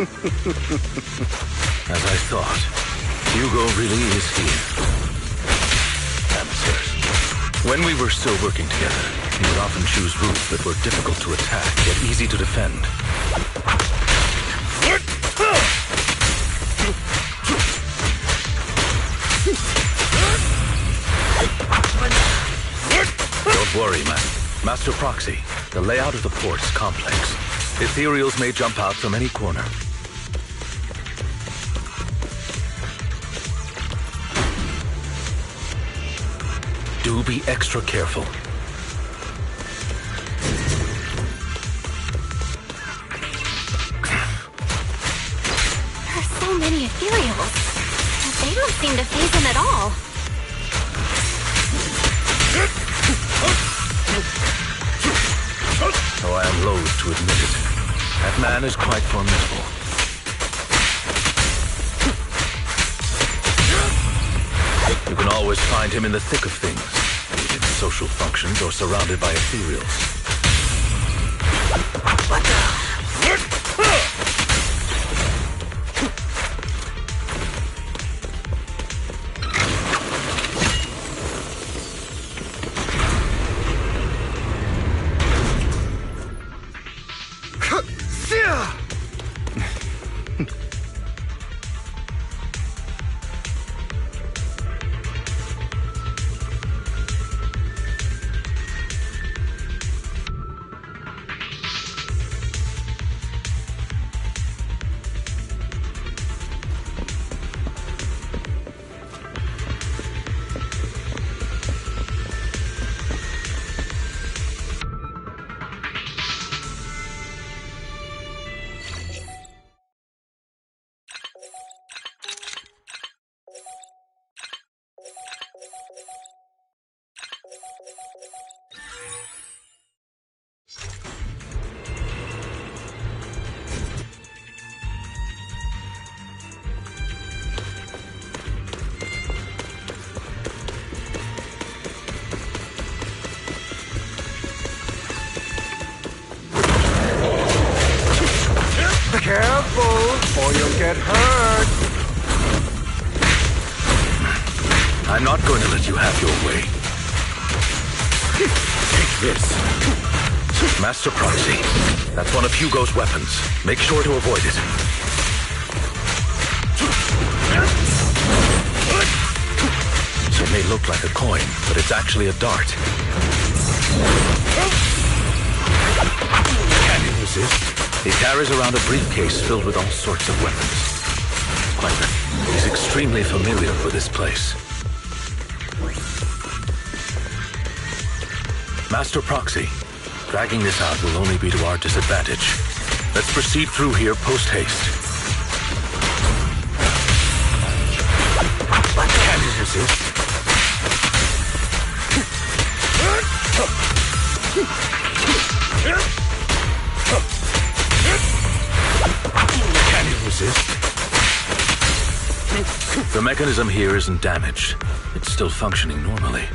As I thought, Hugo really is here. Amateurs. When we were still working together, he would often choose routes that were difficult to attack, yet easy to defend. Don't worry, Master Proxy. The layout of the port's complex. Ethereals may jump out from any corner. Do be extra careful. There are so many Ethereals, but they don't seem to faze him at all. Though I am loath to admit it, that man is quite formidable. You can always find him in the thick of things, be it in social functions or surrounded by Ethereals. What the? Careful, or you'll get hurt. I'm not going to let you have your way. Take this. Master Proxy. That's one of Hugo's weapons. Make sure to avoid it. It may look like a coin, but it's actually a dart. Can you resist? He carries around a briefcase filled with all sorts of weapons. He's extremely familiar with this place. Master Proxy, dragging this out will only be to our disadvantage. Let's proceed through here post-haste. Can you resist? Can you resist? The mechanism here isn't damaged. It's still functioning normally.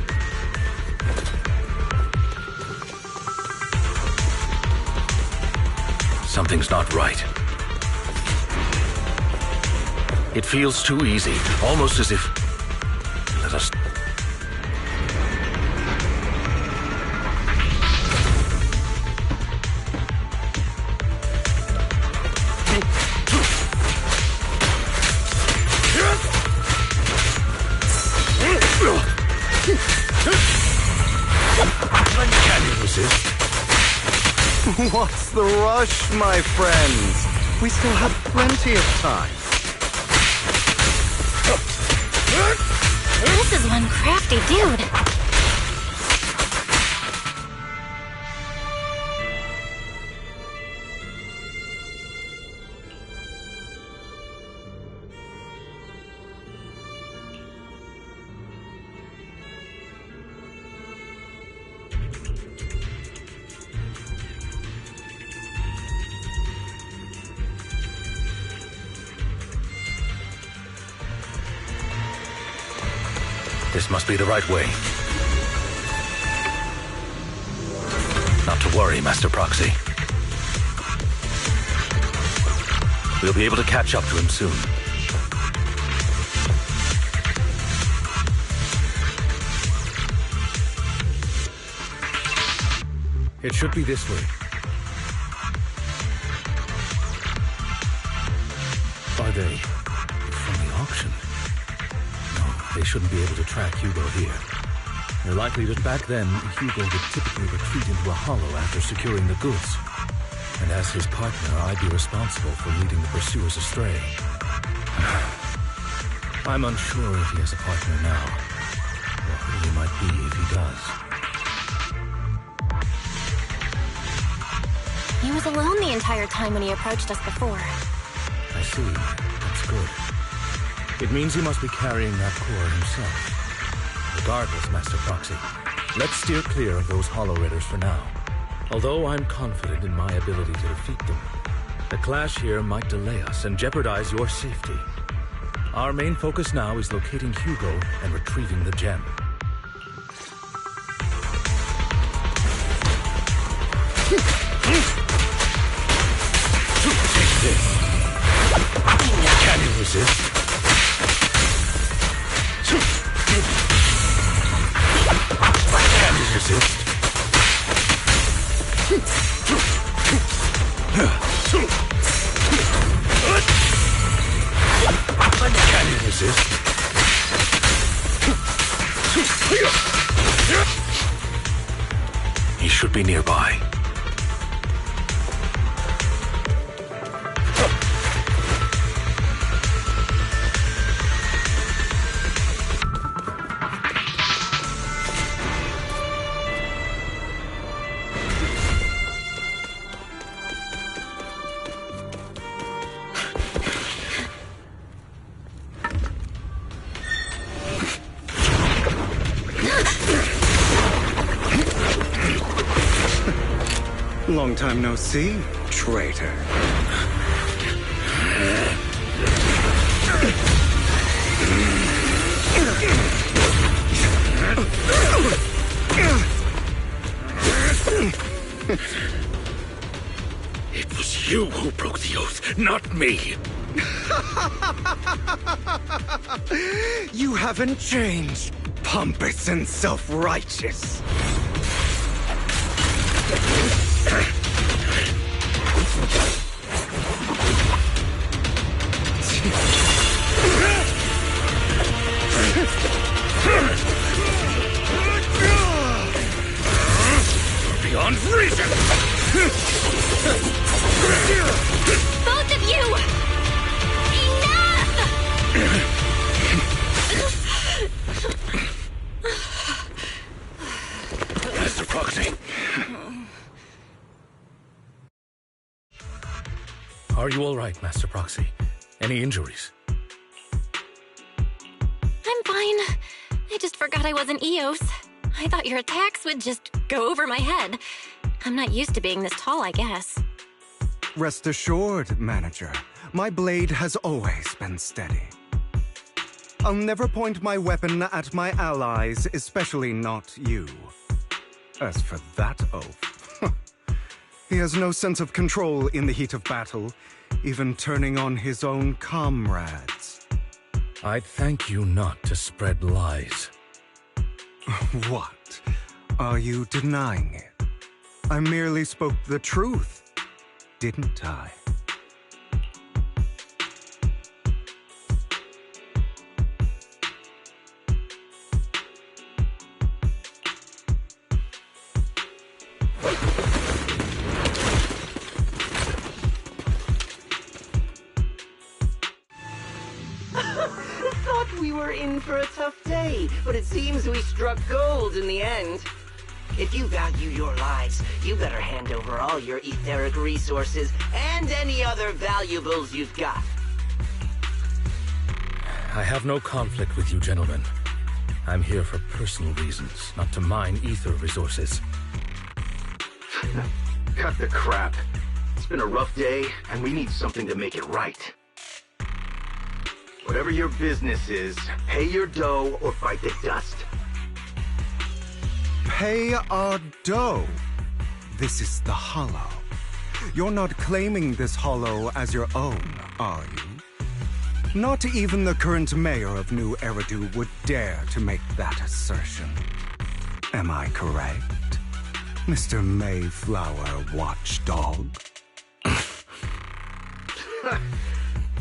Something's not right. It feels too easy, almost as if... Let us... Can you resist? What's the rush, my friends? We still have plenty of time. This is one crafty dude. This must be the right way. Not to worry, Master Proxy. We'll be able to catch up to him soon. It should be this way. Are they from the auction? No, they shouldn't be able to track Hugo here. They're likely that back then, Hugo would typically retreat into a hollow after securing the goods. And as his partner, I'd be responsible for leading the pursuers astray. I'm unsure if he has a partner now, or who he might be if he does. He was alone the entire time when he approached us before. I see. That's good. It means he must be carrying that core himself. Regardless, Master Proxy, let's steer clear of those Hollow Raiders for now. Although I'm confident in my ability to defeat them, the clash here might delay us and jeopardize your safety. Our main focus now is locating Hugo and retrieving the gem. Take this. Can you resist? Can you resist? Can you resist? He should be nearby. Long time no see, traitor. It was you who broke the oath, not me. You haven't changed, pompous and self-righteous. Beyond reason! Both of you! Enough! Master Proxy. Are you all right, Master Proxy? Any injuries? I'm fine. I just forgot I wasn't Eos. I thought your attacks would just go over my head. I'm not used to being this tall, I guess. Rest assured, Manager, my blade has always been steady. I'll never point my weapon at my allies, especially not you. As for that oath, he has no sense of control in the heat of battle, even turning on his own comrades. I'd thank you not to spread lies. What? Are you denying it? I merely spoke the truth, didn't I? Thought we were in for a tough day, but it seems we struck gold in the end. If you value your lives, you better hand over all your etheric resources and any other valuables you've got. I have no conflict with you, gentlemen. I'm here for personal reasons, not to mine ether resources. Cut the crap. It's been a rough day, and we need something to make it right. Whatever your business is, pay your dough or bite the dust. Pay our dough. This is the Hollow. You're not claiming this Hollow as your own, are you? Not even the current mayor of New Eridu would dare to make that assertion. Am I correct, Mr. Mayflower Watchdog?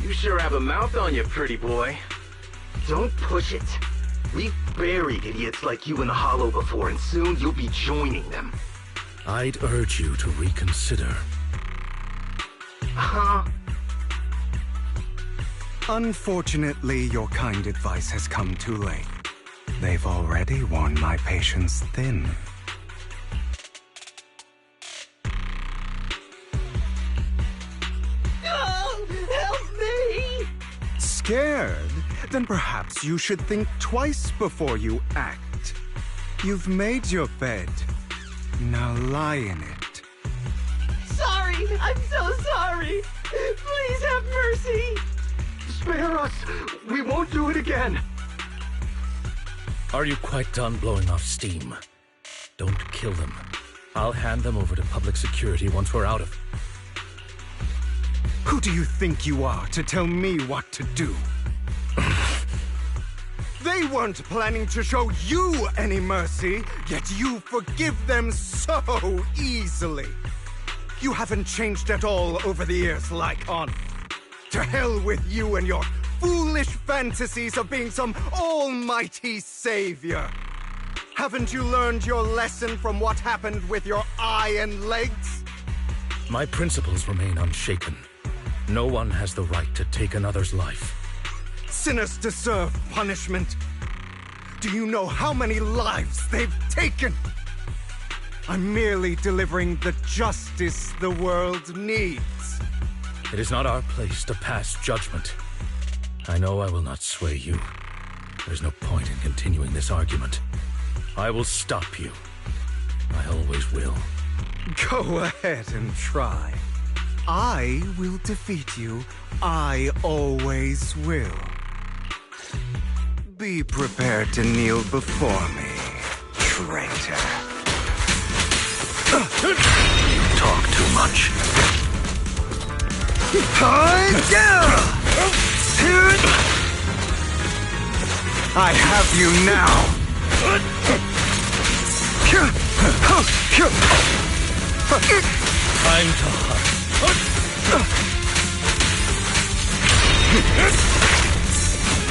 You sure have a mouth on you, pretty boy. Don't push it. We've buried idiots like you in the Hollow before, and soon you'll be joining them. I'd urge you to reconsider. Huh? Unfortunately, your kind advice has come too late. They've already worn my patience thin. Oh, help me! Scared? Then perhaps you should think twice before you act. You've made your bed. Now lie in it. Sorry, I'm so sorry. Please have mercy. Spare us! We won't do it again! Are you quite done blowing off steam? Don't kill them. I'll hand them over to public security once we're out of. Who do you think you are to tell me what to do? They weren't planning to show you any mercy, yet you forgive them so easily. You haven't changed at all over the years, Lycon. To hell with you and your foolish fantasies of being some almighty savior. Haven't you learned your lesson from what happened with your eye and legs? My principles remain unshaken. No one has the right to take another's life. Sinners deserve punishment. Do you know how many lives they've taken? I'm merely delivering the justice the world needs. It is not our place to pass judgment. I know I will not sway you. There's no point in continuing this argument. I will stop you. I always will. Go ahead and try. I will defeat you. I always will. Be prepared to kneel before me, traitor. You talk too much. I have you now. Time to hunt.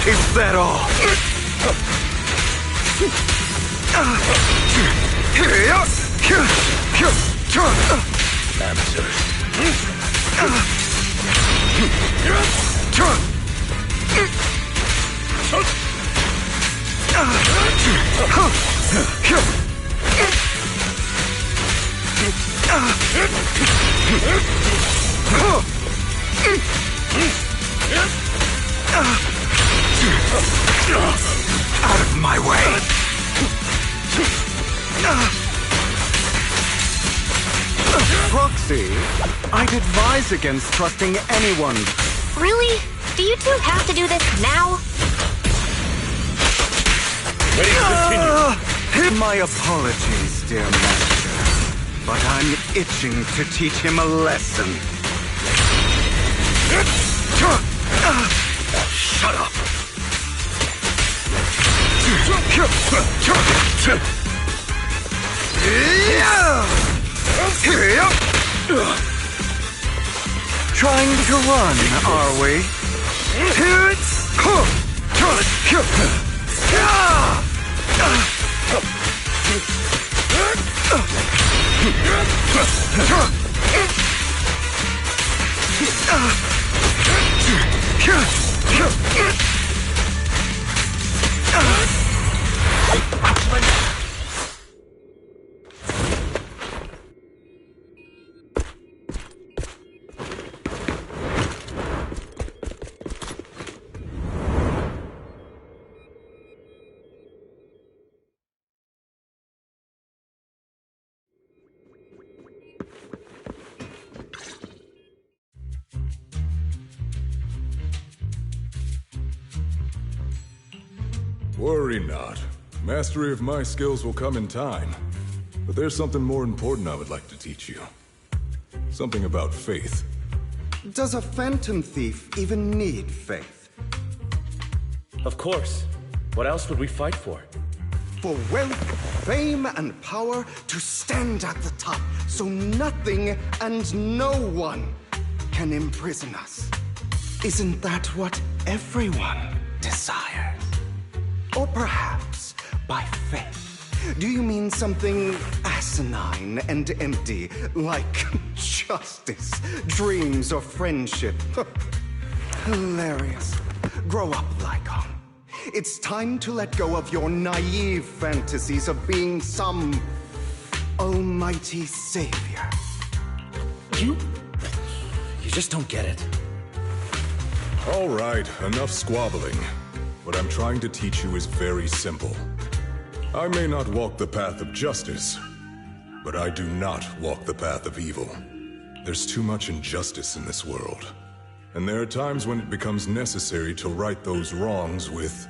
Is that all? Out of my way! Proxy, I'd advise against trusting anyone. Really? Do you two have to do this now? Ready to continue. My apologies, dear master, but I'm itching to teach him a lesson. Shut up. Trying to run, are we? Worry not. Mastery of my skills will come in time. But there's something more important I would like to teach you. Something about faith. Does a phantom thief even need faith? Of course. What else would we fight for? For wealth, fame, and power to stand at the top so nothing and no one can imprison us. Isn't that what everyone desires? Or perhaps by faith. Do you mean something asinine and empty, like justice, dreams, or friendship? Hilarious. Grow up, Lycon. It's time to let go of your naive fantasies of being some almighty savior. You just don't get it. All right, enough squabbling. What I'm trying to teach you is very simple. I may not walk the path of justice, but I do not walk the path of evil. There's too much injustice in this world, and there are times when it becomes necessary to right those wrongs with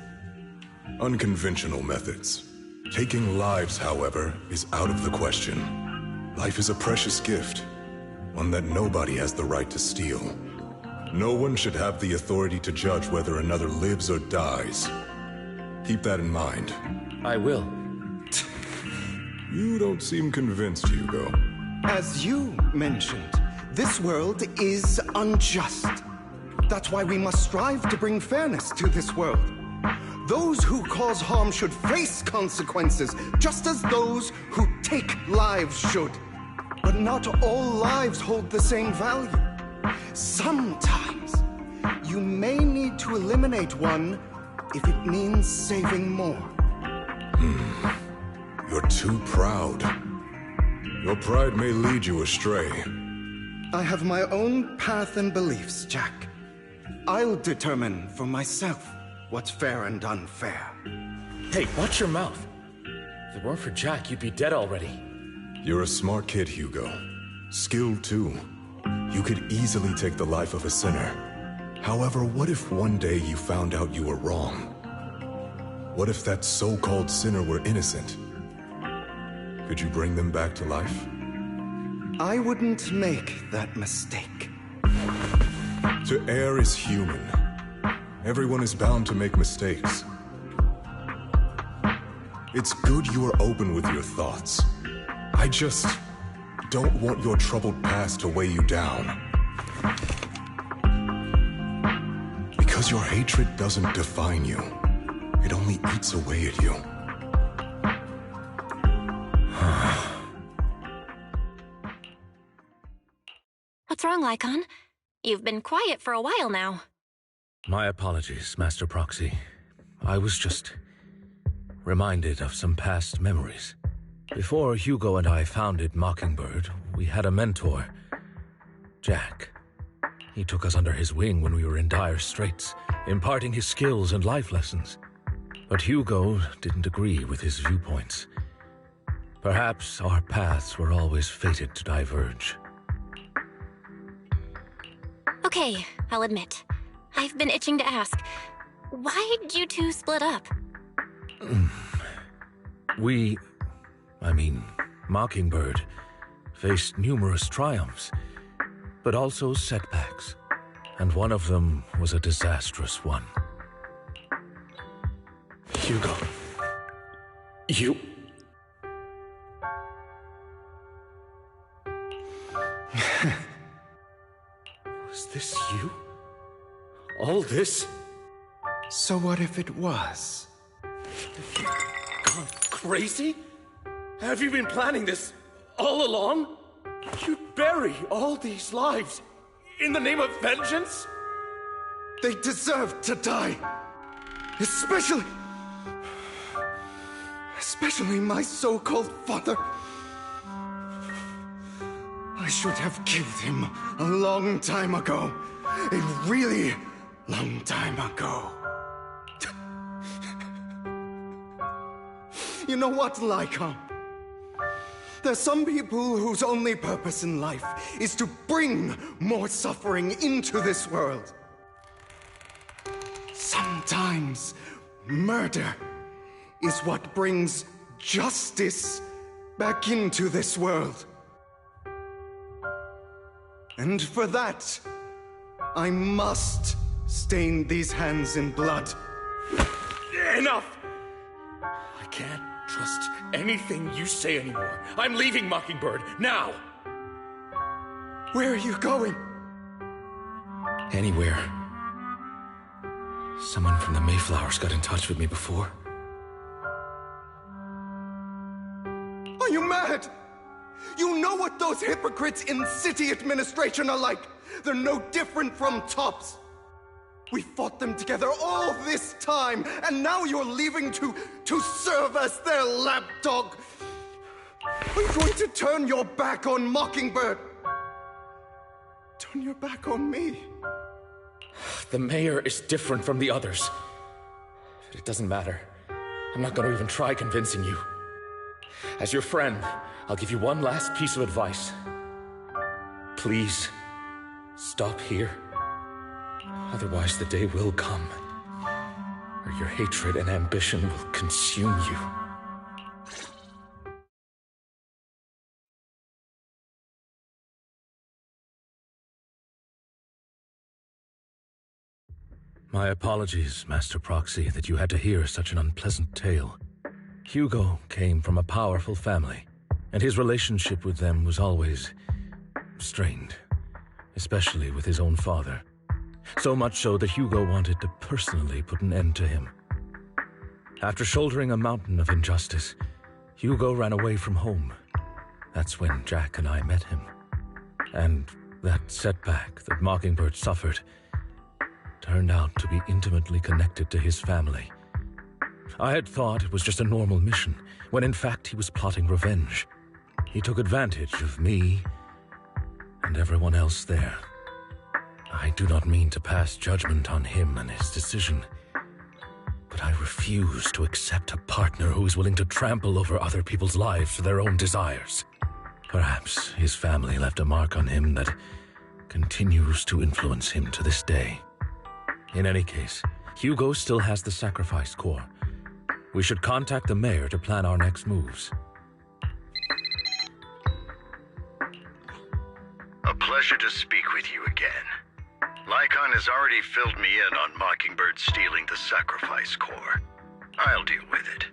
unconventional methods. Taking lives, however, is out of the question. Life is a precious gift, one that nobody has the right to steal. No one should have the authority to judge whether another lives or dies. Keep that in mind. I will. You don't seem convinced, Hugo. As you mentioned, this world is unjust. That's why we must strive to bring fairness to this world. Those who cause harm should face consequences, just as those who take lives should. But not all lives hold the same value. Sometimes, you may need to eliminate one if it means saving more. You're too proud. Your pride may lead you astray. I have my own path and beliefs, Jack. I'll determine for myself what's fair and unfair. Hey, watch your mouth. If it weren't for Jack, you'd be dead already. You're a smart kid, Hugo. Skilled too. You could easily take the life of a sinner. However, what if one day you found out you were wrong? What if that so-called sinner were innocent? Could you bring them back to life? I wouldn't make that mistake. To err is human. Everyone is bound to make mistakes. It's good you are open with your thoughts. I just don't want your troubled past to weigh you down. Because your hatred doesn't define you. It only eats away at you. What's wrong, Lycon? You've been quiet for a while now. My apologies, Master Proxy. I was just reminded of some past memories. Before Hugo and I founded Mockingbird, we had a mentor, Jack. He took us under his wing when we were in dire straits, imparting his skills and life lessons. But Hugo didn't agree with his viewpoints. Perhaps our paths were always fated to diverge. Okay, I'll admit. I've been itching to ask, why'd you two split up? Mockingbird, faced numerous triumphs, but also setbacks, and one of them was a disastrous one. Hugo, you... Was this you? All this? So what if it was? Have you gone crazy? Have you been planning this all along? You'd bury all these lives in the name of vengeance? They deserve to die. Especially my so-called father. I should have killed him a long time ago. A really long time ago. You know what, Lycon? There's some people whose only purpose in life is to bring more suffering into this world. Sometimes murder is what brings justice back into this world. And for that, I must stain these hands in blood. Enough! I can't trust anything you say anymore. I'm leaving Mockingbird, now! Where are you going? Anywhere. Someone from the Mayflowers got in touch with me before. Are you mad? You know what those hypocrites in city administration are like. They're no different from tops. We fought them together all this time, and now you're leaving to serve as their lapdog. Are you going to turn your back on Mockingbird? Turn your back on me. The mayor is different from the others. But it doesn't matter. I'm not going to even try convincing you. As your friend, I'll give you one last piece of advice. Please, stop here. Otherwise, the day will come where your hatred and ambition will consume you. My apologies, Master Proxy, that you had to hear such an unpleasant tale. Hugo came from a powerful family, and his relationship with them was always strained, especially with his own father. So much so that Hugo wanted to personally put an end to him. After shouldering a mountain of injustice, Hugo ran away from home. That's when Jack and I met him. And that setback that Mockingbird suffered turned out to be intimately connected to his family. I had thought it was just a normal mission, when in fact he was plotting revenge. He took advantage of me and everyone else there. I do not mean to pass judgment on him and his decision, but I refuse to accept a partner who is willing to trample over other people's lives for their own desires. Perhaps his family left a mark on him that continues to influence him to this day. In any case, Hugo still has the sacrifice core. We should contact the mayor to plan our next moves. A pleasure to speak with you again. Lycon has already filled me in on Mockingbird stealing the sacrifice core. I'll deal with it.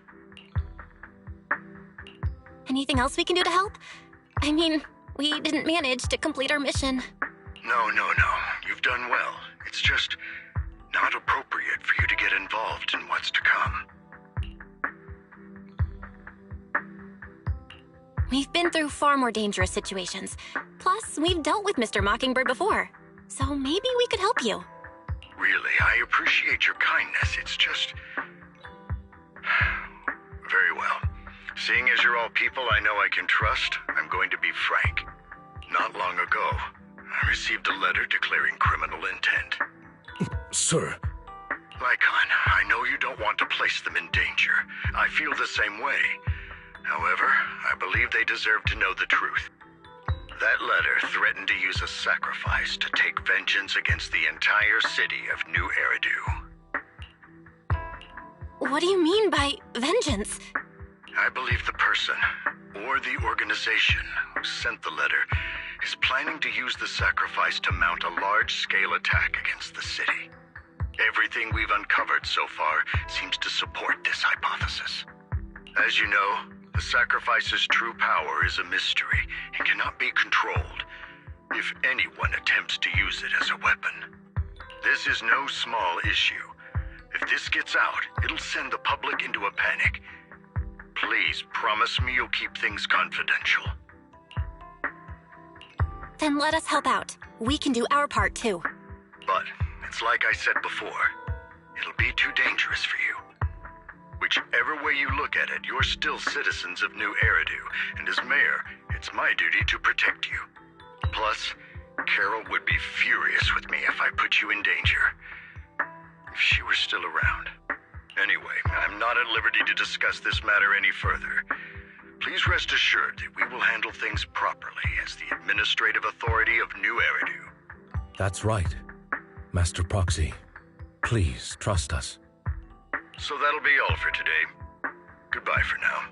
Anything else we can do to help? I mean, we didn't manage to complete our mission. No. You've done well. It's just not appropriate for you to get involved in what's to come. We've been through far more dangerous situations. Plus, we've dealt with Mr. Mockingbird before. So maybe we could help you. Really, I appreciate your kindness. It's just... Very well. Seeing as you're all people I know I can trust, I'm going to be frank. Not long ago, I received a letter declaring criminal intent. Sir. Lycon, I know you don't want to place them in danger. I feel the same way. However, I believe they deserve to know the truth. That letter threatened to use a sacrifice to take vengeance against the entire city of New Eridu. What do you mean by vengeance? I believe the person, or the organization, who sent the letter is planning to use the sacrifice to mount a large-scale attack against the city. Everything we've uncovered so far seems to support this hypothesis. As you know, the sacrifice's true power is a mystery and cannot be controlled if anyone attempts to use it as a weapon. This is no small issue. If this gets out, it'll send the public into a panic. Please promise me you'll keep things confidential. Then let us help out. We can do our part too. But it's like I said before, it'll be too dangerous for you. Whichever way you look at it, you're still citizens of New Eridu, and as mayor, it's my duty to protect you. Plus, Carol would be furious with me if I put you in danger. If she were still around. Anyway, I'm not at liberty to discuss this matter any further. Please rest assured that we will handle things properly as the administrative authority of New Eridu. That's right. Master Proxy, please trust us. So that'll be all for today. Goodbye for now.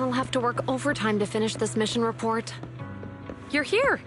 I'll have to work overtime to finish this mission report. You're here!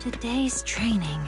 Today's training.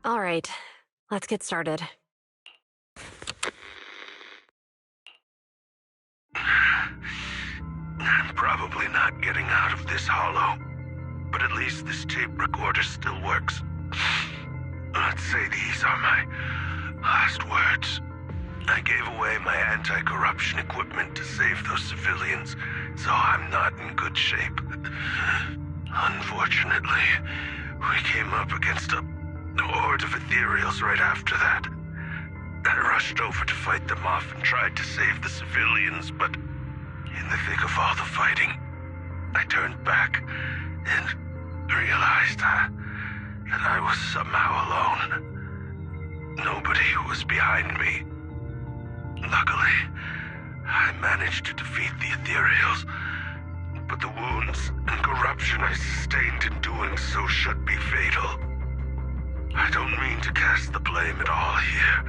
All right, let's get started. I'm probably not getting out of this hollow, but at least this tape recorder still works. Let's say these are my last words. I gave away my anti-corruption equipment to save those civilians, so I'm not in good shape. Unfortunately, we came up against a horde of ethereals right after that. I rushed over to fight them off and tried to save the civilians, but in the thick of all the fighting, I turned back and realized that I was somehow alone. Nobody was behind me. Luckily, I managed to defeat the ethereals, but the wounds and corruption I sustained in doing so should be fatal. I don't mean to cast the blame at all here,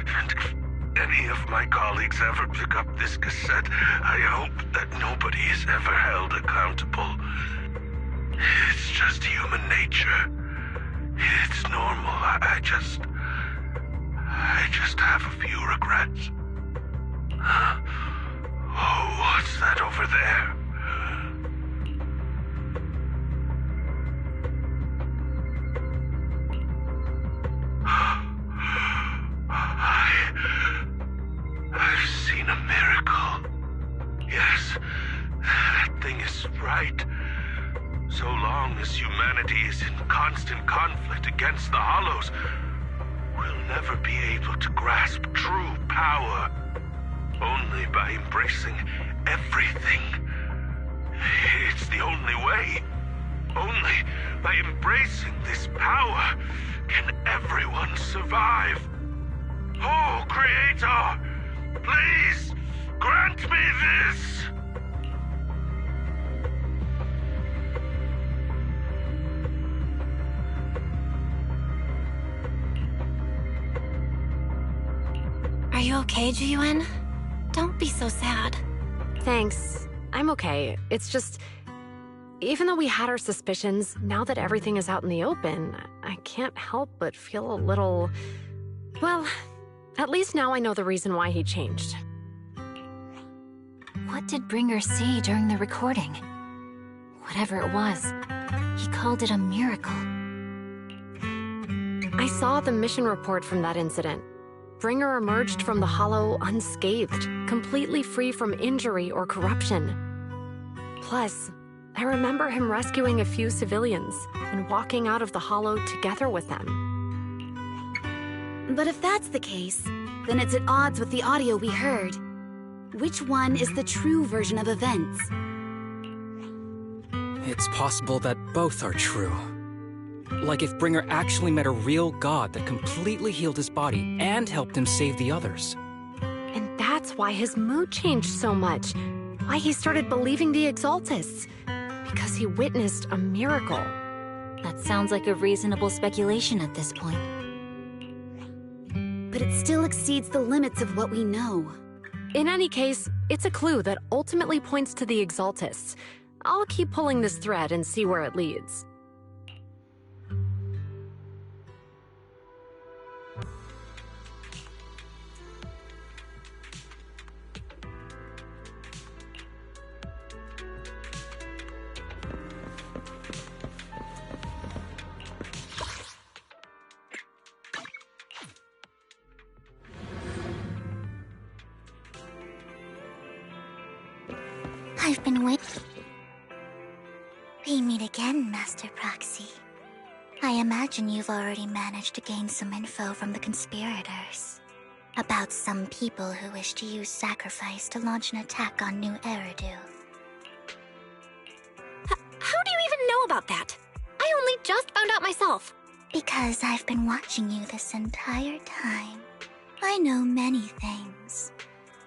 and if any of my colleagues ever pick up this cassette, I hope that nobody is ever held accountable. It's just human nature. It's normal. I just have a few regrets. Oh, what's that over there? I've seen a miracle. Yes, that thing is right. So long as humanity is in constant conflict against the Hollows, we'll never be able to grasp true power. Only by embracing everything. It's the only way. Only by embracing this power can everyone survive. Oh, Creator, please grant me this! Are you okay, Ji-Yuen? Don't be so sad. Thanks. I'm okay. It's just... Even though we had our suspicions, now that everything is out in the open, I can't help but feel a little... Well, at least now I know the reason why he changed. What did Bringer see during the recording? Whatever it was, he called it a miracle. I saw the mission report from that incident. Bringer emerged from the Hollow unscathed, completely free from injury or corruption. Plus, I remember him rescuing a few civilians and walking out of the Hollow together with them. But if that's the case, then it's at odds with the audio we heard. Which one is the true version of events? It's possible that both are true. Like if Bringer actually met a real god that completely healed his body and helped him save the others. And that's why his mood changed so much. Why he started believing the Exaltists. Because he witnessed a miracle. That sounds like a reasonable speculation at this point. But it still exceeds the limits of what we know. In any case, it's a clue that ultimately points to the Exaltists. I'll keep pulling this thread and see where it leads. I've been waiting. We meet again, Master Proxy. I imagine you've already managed to gain some info from the conspirators. About some people who wish to use sacrifice to launch an attack on New Eridu. How do you even know about that? I only just found out myself. Because I've been watching you this entire time. I know many things.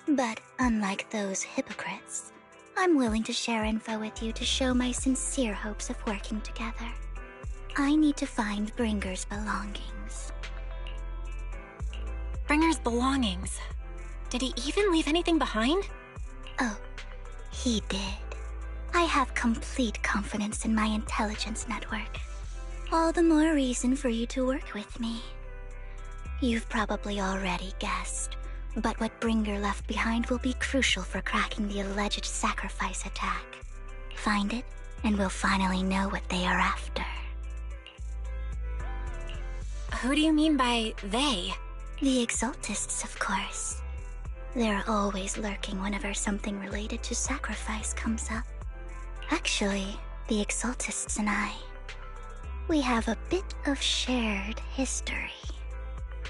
But unlike those hypocrites, I'm willing to share info with you to show my sincere hopes of working together. I need to find Bringer's belongings. Bringer's belongings? Did he even leave anything behind? Oh, he did. I have complete confidence in my intelligence network. All the more reason for you to work with me. You've probably already guessed, but what Bringer left behind will be crucial for cracking the alleged sacrifice attack. Find it, and we'll finally know what they are after. Who do you mean by they? The Exaltists, of course. They're always lurking whenever something related to sacrifice comes up. Actually, the Exaltists and I, we have a bit of shared history.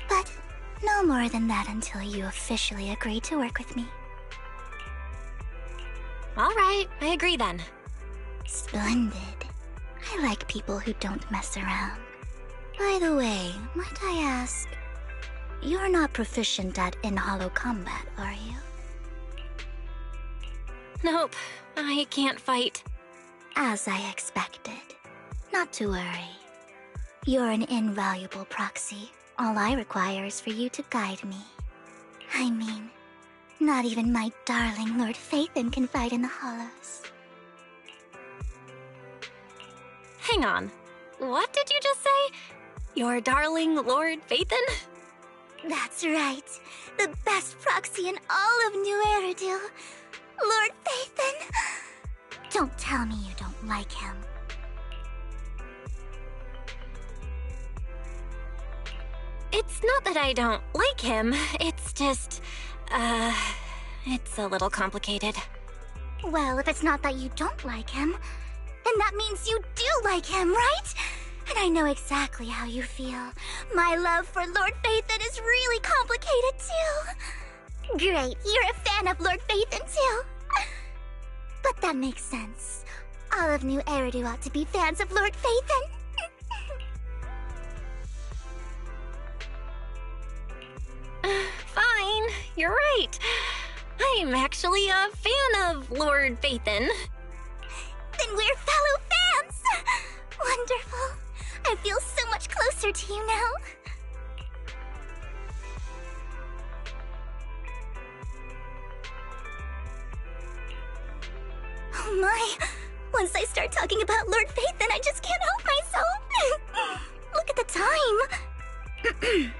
But no more than that until you officially agree to work with me. All right, I agree then. Splendid. I like people who don't mess around. By the way, might I ask, you're not proficient at in-hollow combat, are you? Nope, I can't fight. As I expected. Not to worry. You're an invaluable proxy. All I require is for you to guide me. I mean, not even my darling Lord Phaethon can fight in the hollows. Hang on. What did you just say? Your darling Lord Phaethon? That's right. The best proxy in all of New Eridil. Lord Phaethon. Don't tell me you don't like him. It's not that I don't like him. It's just, it's a little complicated. Well, if it's not that you don't like him, then that means you do like him, right? And I know exactly how you feel. My love for Lord Phaethon is really complicated, too. Great, you're a fan of Lord Phaethon, too. But that makes sense. All of New Eridu ought to be fans of Lord Phaethon. Fine, you're right. I'm actually a fan of Lord Phaethon. Then we're fellow fans! Wonderful. I feel so much closer to you now. Oh my! Once I start talking about Lord Phaethon, I just can't help myself! Look at the time!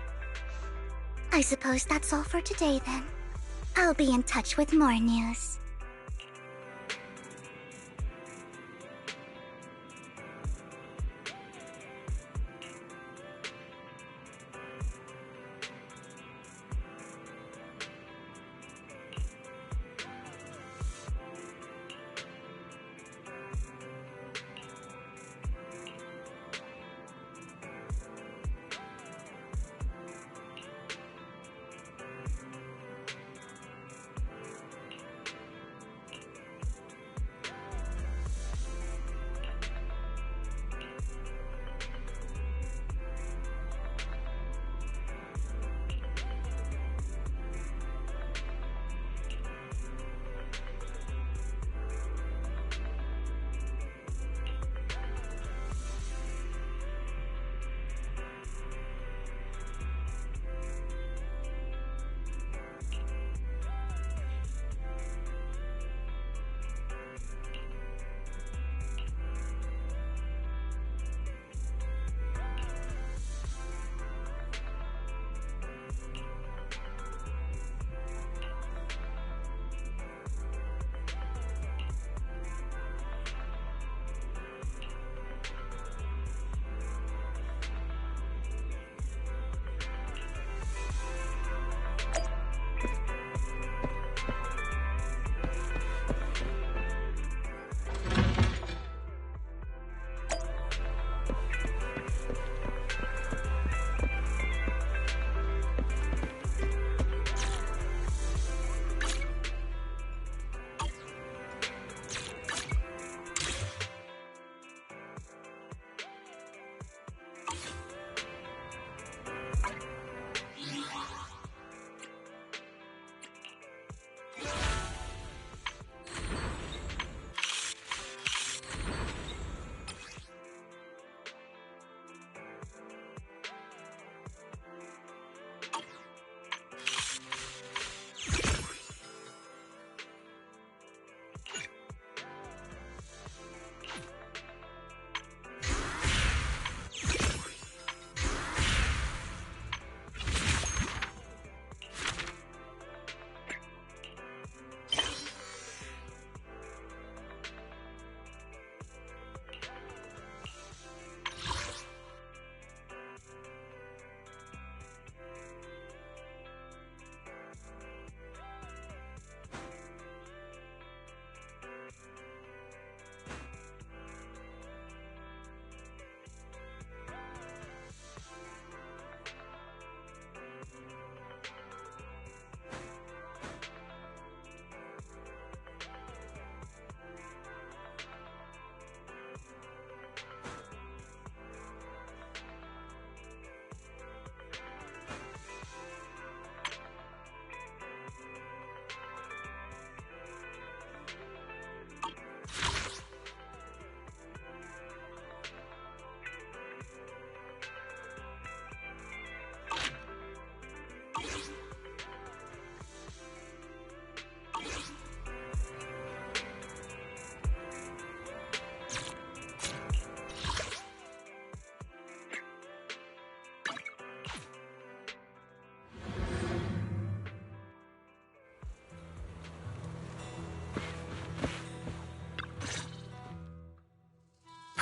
I suppose that's all for today, then. I'll be in touch with more news.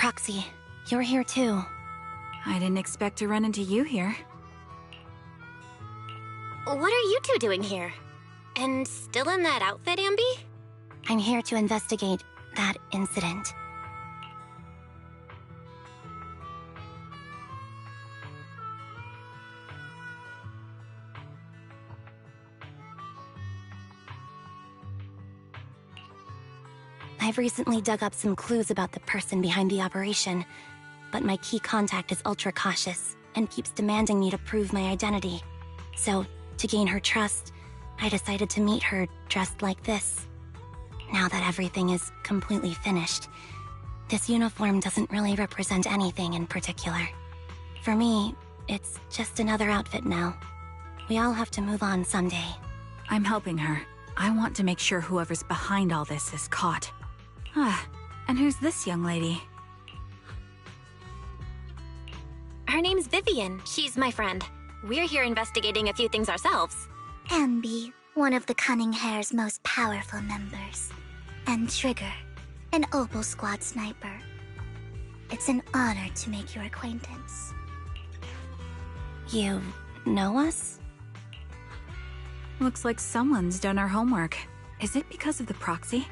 Proxy, you're here too. I didn't expect to run into you here. What are you two doing here? And still in that outfit, Ambi? I'm here to investigate that incident. I've recently dug up some clues about the person behind the operation, but my key contact is ultra cautious and keeps demanding me to prove my identity. So, to gain her trust, I decided to meet her dressed like this. Now that everything is completely finished, this uniform doesn't really represent anything in particular. For me, it's just another outfit now. We all have to move on someday. I'm helping her. I want to make sure whoever's behind all this is caught. And who's this young lady? Her name's Vivian. She's my friend. We're here investigating a few things ourselves. Ambi, one of the Cunning Hair's most powerful members. And Trigger, an Opal Squad sniper. It's an honor to make your acquaintance. You know us? Looks like someone's done our homework. Is it because of the proxy?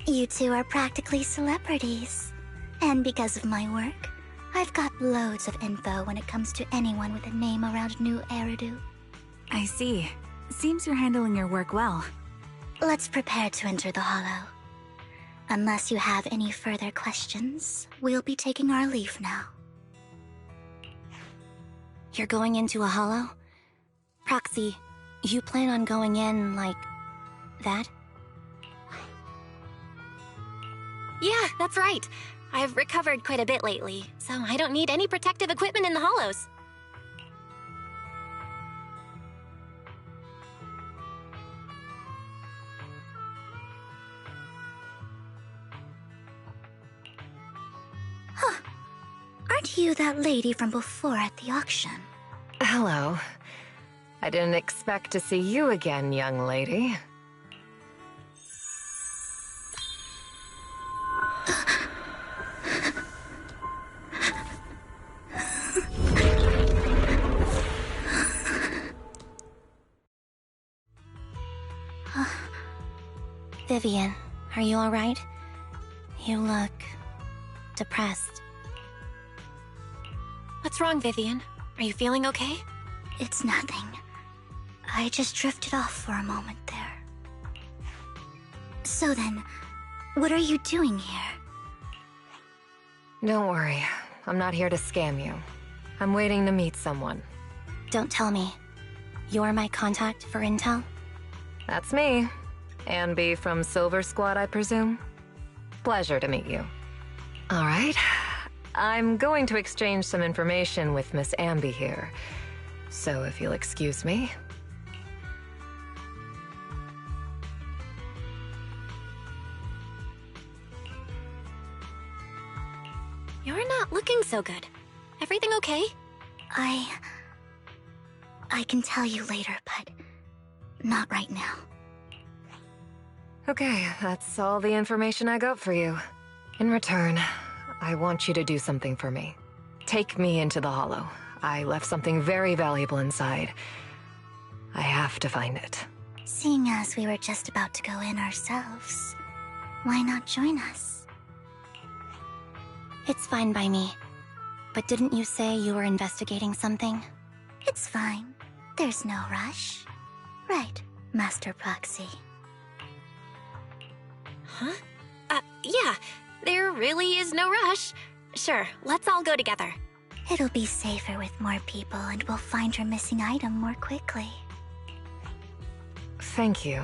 You two are practically celebrities. And because of my work, I've got loads of info when it comes to anyone with a name around New Eridu. I see. Seems you're handling your work well. Let's prepare to enter the Hollow. Unless you have any further questions, we'll be taking our leave now. You're going into a hollow? Proxy, you plan on going in like that? Yeah, that's right. I've recovered quite a bit lately, so I don't need any protective equipment in the hollows. Huh. Aren't you that lady from before at the auction? Hello. I didn't expect to see you again, young lady. Vivian, are you alright? You look depressed. What's wrong, Vivian? Are you feeling okay? It's nothing. I just drifted off for a moment there. So then, what are you doing here? Don't worry. I'm not here to scam you. I'm waiting to meet someone. Don't tell me. You're my contact for intel? That's me. Ambi from Silver Squad, I presume? Pleasure to meet you. All right. I'm going to exchange some information with Miss Ambi here. So if you'll excuse me. You're not looking so good. Everything okay? I can tell you later, but not right now. Okay, that's all the information I got for you. In return, I want you to do something for me. Take me into the Hollow. I left something very valuable inside. I have to find it. Seeing as we were just about to go in ourselves, why not join us? It's fine by me. But didn't you say you were investigating something? It's fine. There's no rush. Right, Master Proxy. Huh? Yeah. There really is no rush. Sure, let's all go together. It'll be safer with more people and we'll find your missing item more quickly. Thank you.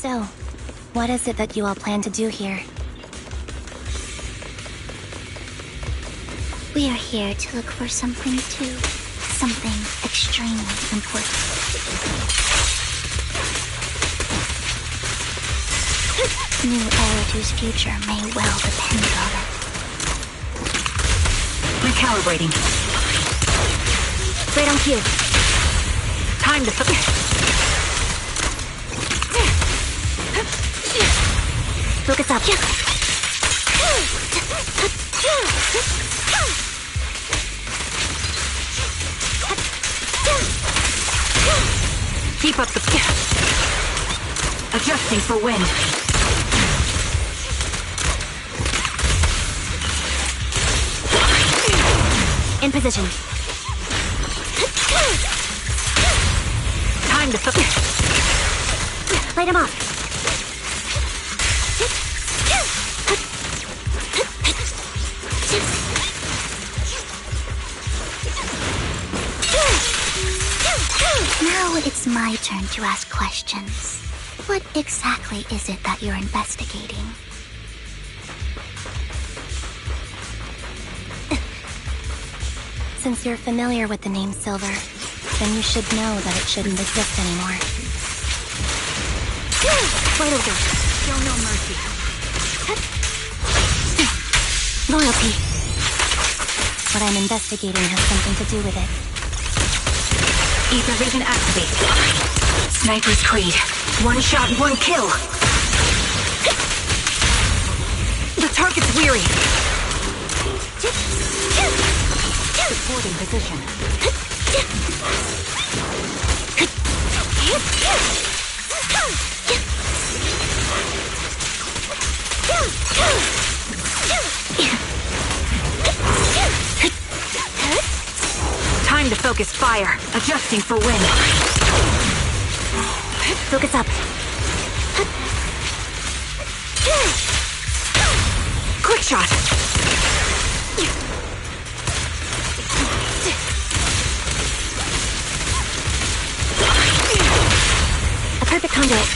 So, what is it that you all plan to do here? We are here to look for something too. Something extremely important. New Era2's future may well depend on it. Recalibrating. Right on cue. Time to Focus up. keep up the... Adjusting for wind. In position. Time to... Light him off. Now it's my turn to ask questions. What exactly is it that you're investigating? Since you're familiar with the name Silver, then you should know that it shouldn't exist anymore. Right over. Show no mercy. Loyalty. What I'm investigating has something to do with it. Ether vision activate. Sniper's Creed. One shot, one kill. The target's weary. Supporting position. Time to focus fire. Adjusting for wind. Focus up. Quick shot. A perfect conduit.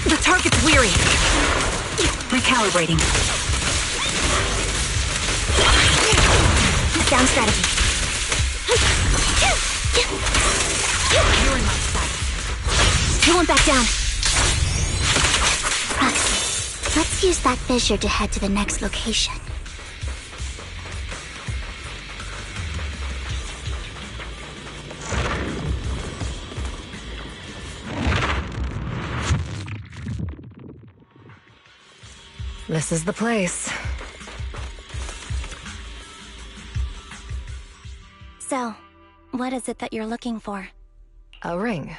The target's weary. Recalibrating. Down strategy. You're in my sight. You won't back down. Proxy, let's use that fissure to head to the next location. This is the place. So, what is it that you're looking for? A ring.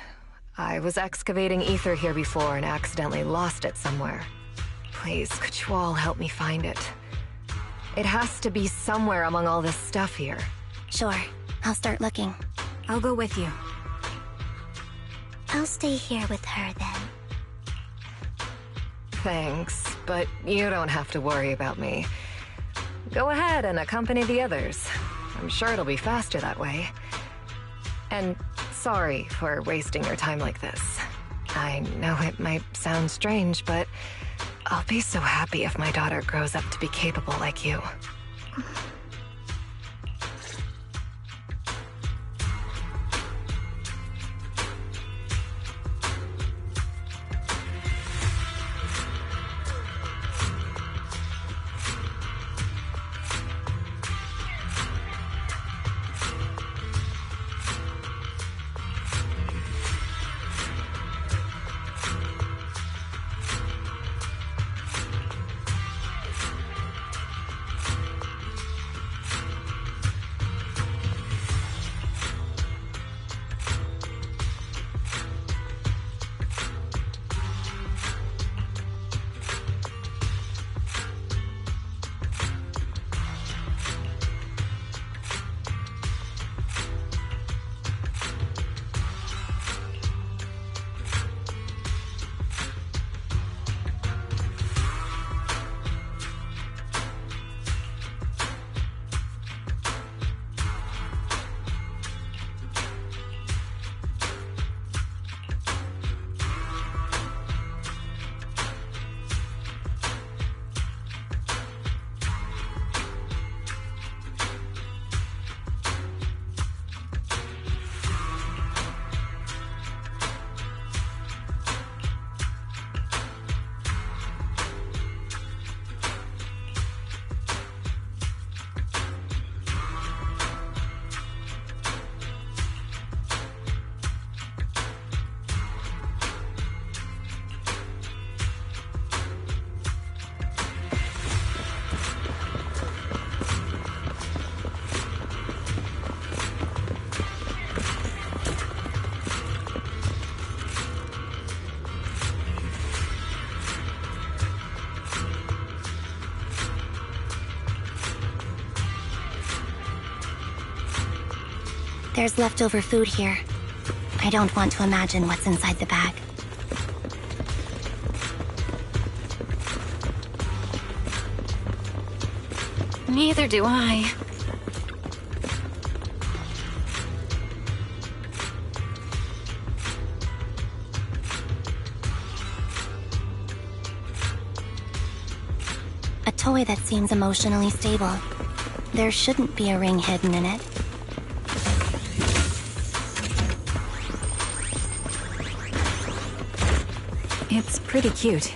I was excavating ether here before and accidentally lost it somewhere. Please, could you all help me find it? It has to be somewhere among all this stuff here. Sure, I'll start looking. I'll go with you. I'll stay here with her then. Thanks, but you don't have to worry about me. Go ahead and accompany the others. I'm sure it'll be faster that way. And sorry for wasting your time like this. I know it might sound strange, but I'll be so happy if my daughter grows up to be capable like you. There's leftover food here. I don't want to imagine what's inside the bag. Neither do I. A toy that seems emotionally stable. There shouldn't be a ring hidden in it. It's pretty cute.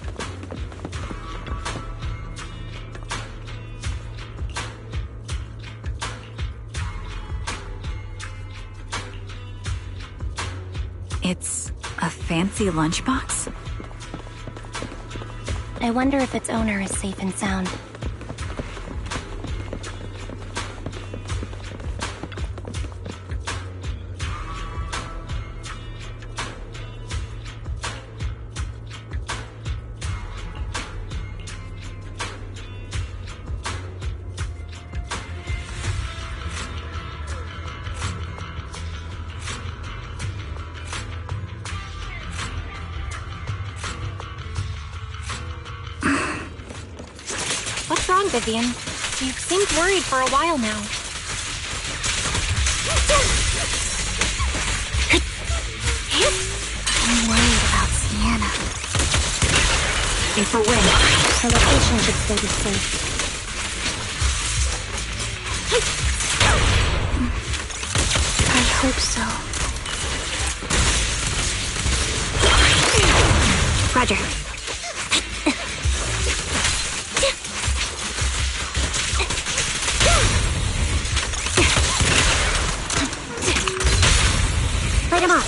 It's a fancy lunchbox? I wonder if its owner is safe and sound. What's wrong, Vivian? You've seemed worried for a while now. I'm worried about Sienna. If or when, her location should still be safe. I hope so. Roger. Light him up.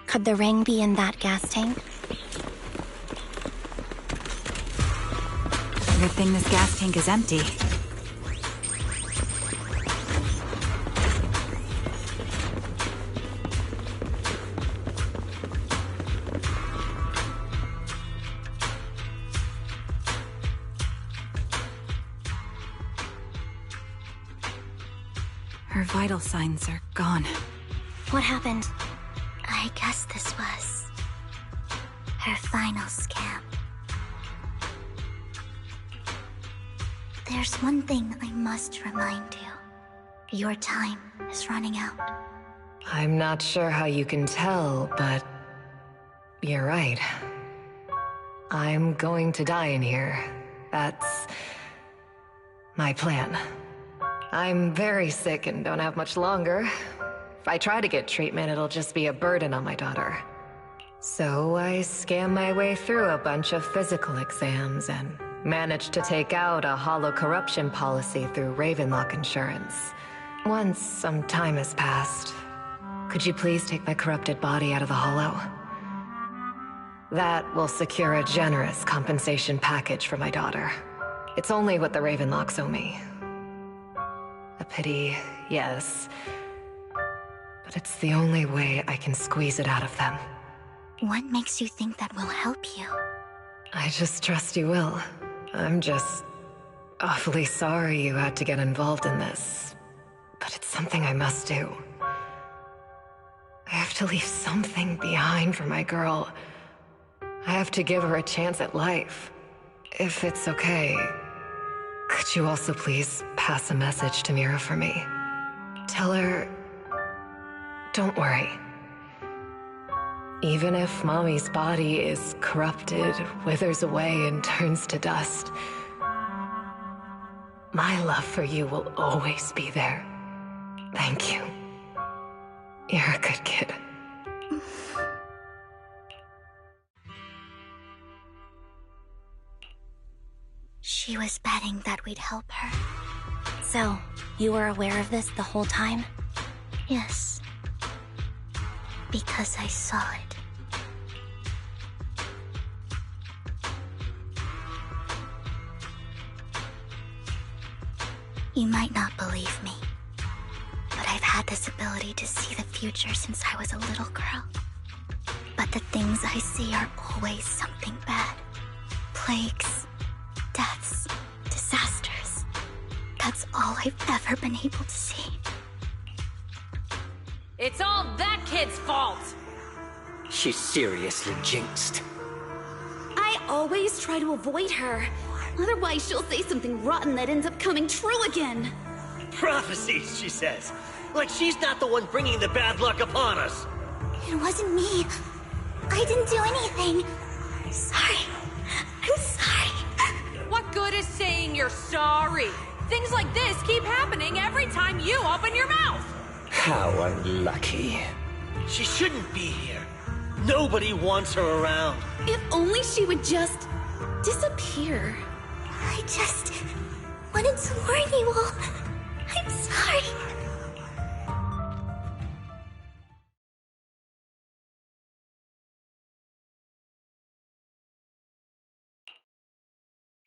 Could the ring be in that gas tank? Good thing this gas tank is empty. Her vital signs are gone. What happened? I guess this was her final scam. There's one thing I must remind you. Your time is running out. I'm not sure how you can tell, but you're right. I'm going to die in here. That's my plan. I'm very sick and don't have much longer. If I try to get treatment, it'll just be a burden on my daughter. So I scam my way through a bunch of physical exams and managed to take out a hollow corruption policy through Ravenlock Insurance. Once some time has passed, could you please take my corrupted body out of the hollow? That will secure a generous compensation package for my daughter. It's only what the Ravenlocks owe me. A pity, yes. But it's the only way I can squeeze it out of them. What makes you think that will help you? I just trust you will. I'm just awfully sorry you had to get involved in this. But it's something I must do. I have to leave something behind for my girl. I have to give her a chance at life. If it's okay, could you also please pass a message to Mira for me? Tell her, don't worry. Even if Mommy's body is corrupted, withers away, and turns to dust, my love for you will always be there. Thank you. You're a good kid. She was betting that we'd help her. So, you were aware of this the whole time? Yes. Because I saw it. You might not believe me, but I've had this ability to see the future since I was a little girl. But the things I see are always something bad. Plagues, death, That's all I've ever been able to see. It's all that kid's fault! She's seriously jinxed. I always try to avoid her. Otherwise, she'll say something rotten that ends up coming true again. Prophecies, she says. Like she's not the one bringing the bad luck upon us. It wasn't me. I didn't do anything. Sorry. I'm sorry. What good is saying you're sorry? Things like this keep happening every time you open your mouth! How unlucky. She shouldn't be here. Nobody wants her around. If only she would just disappear. I just wanted to warn you all. I'm sorry.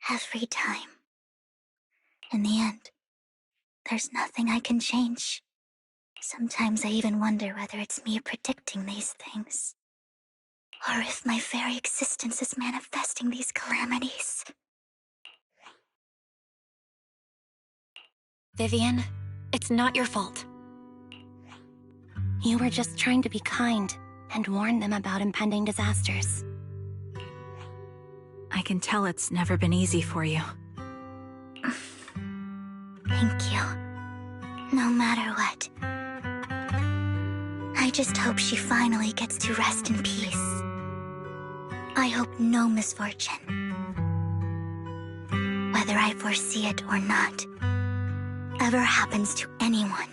Every time. In the end, there's nothing I can change. Sometimes I even wonder whether it's me predicting these things, or if my very existence is manifesting these calamities. Vivian, it's not your fault. You were just trying to be kind and warn them about impending disasters. I can tell it's never been easy for you. Thank you. No matter what. I just hope she finally gets to rest in peace. I hope no misfortune, whether I foresee it or not, ever happens to anyone.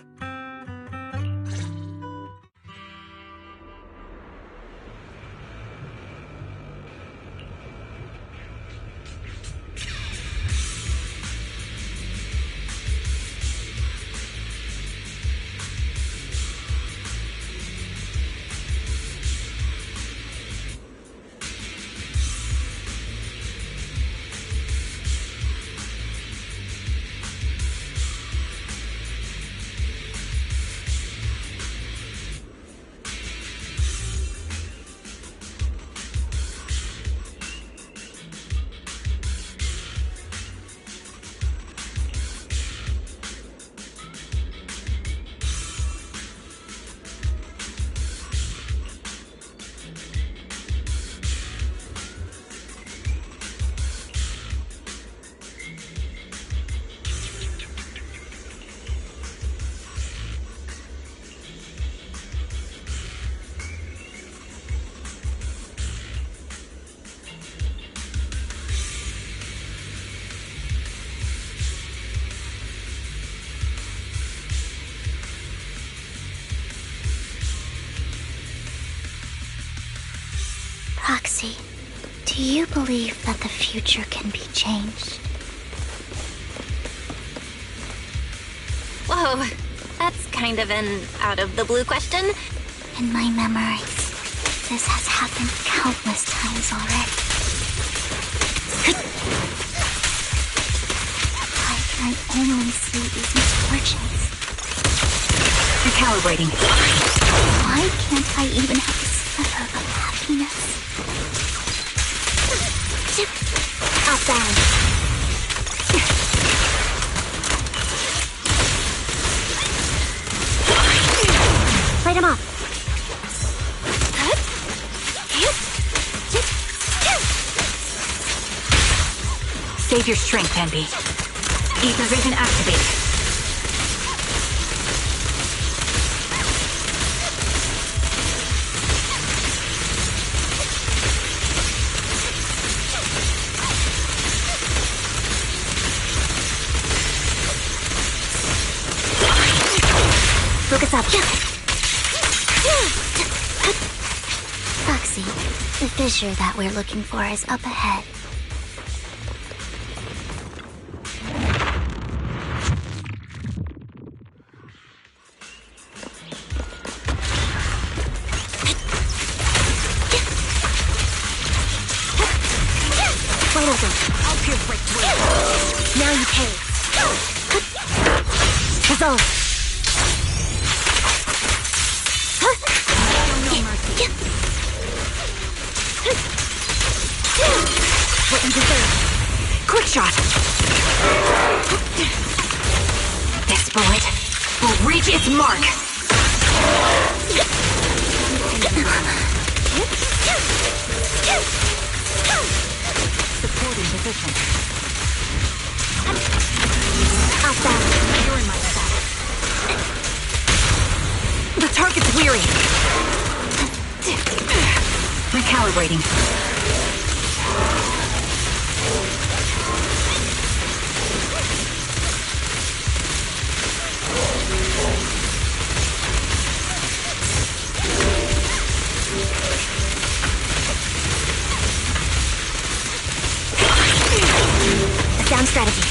Proxy, do you believe that the future can be changed? Whoa, that's kind of an out-of-the-blue question. In my memory, this has happened countless times already. Why can I only see these misfortunes? Recalibrating. Why can't I even have a sliver of happiness? Outbound. Light him up. Save your strength, Envy. Ether vision activated. Focus up. Foxy, the fissure that we're looking for is up ahead. Wide open. I'll pierce right through. Now you pay. Resolve. What you deserve. Quick shot. bullet will reach its mark. Supporting position. You're in my sight. The target's weary. Recalibrating. Sound strategy.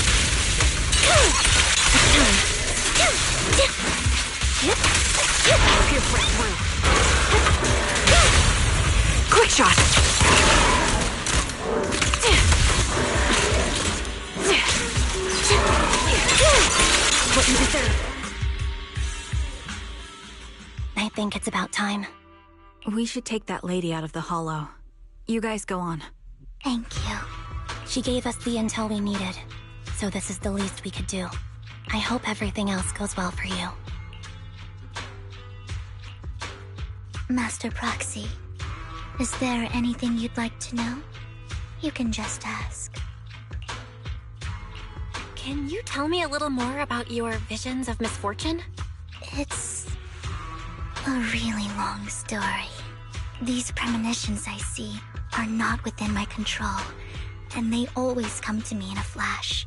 Pierce right through. Quick shot. What you deserve. I think it's about time. We should take that lady out of the hollow. You guys go on. Thank you. She gave us the intel we needed, so this is the least we could do. I hope everything else goes well for you. Master Proxy, is there anything you'd like to know? You can just ask. Can you tell me a little more about your visions of misfortune? It's a really long story. These premonitions I see are not within my control, and they always come to me in a flash,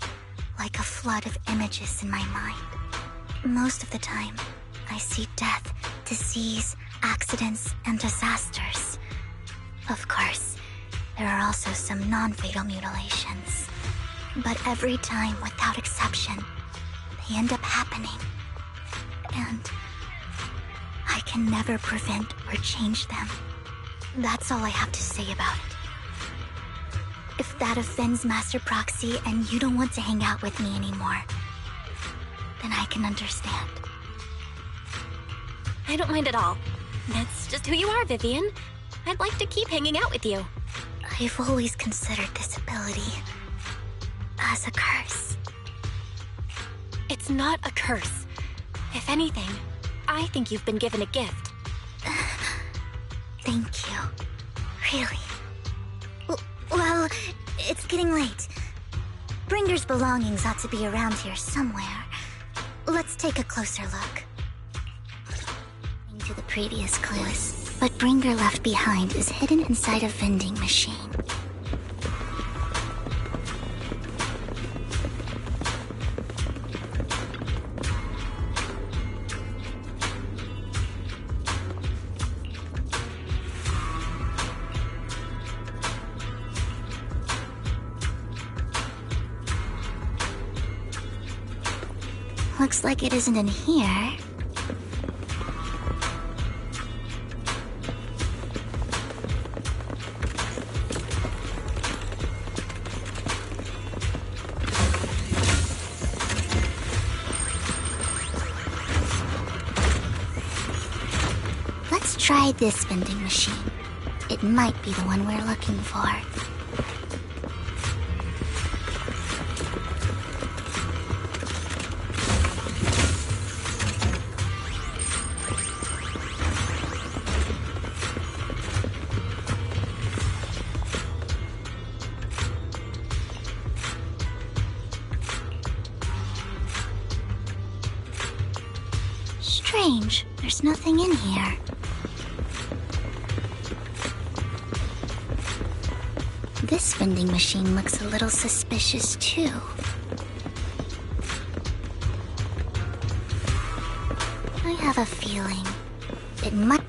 like a flood of images in my mind. Most of the time, I see death, disease, accidents, and disasters. Of course, there are also some non-fatal mutilations. But every time, without exception, they end up happening. And I can never prevent or change them. That's all I have to say about it. If that offends Master Proxy and you don't want to hang out with me anymore, then I can understand. I don't mind at all. That's just who you are, Vivian. I'd like to keep hanging out with you. I've always considered this ability as a curse. It's not a curse. If anything, I think you've been given a gift. Thank you. Really. Well, it's getting late. Bringer's belongings ought to be around here somewhere. Let's take a closer look. To the previous clues, what Bringer left behind is hidden inside a vending machine. Looks like it isn't in here. Let's try this vending machine. It might be the one we're looking for. Strange, there's nothing in here. This vending machine looks a little suspicious too. I have a feeling it might...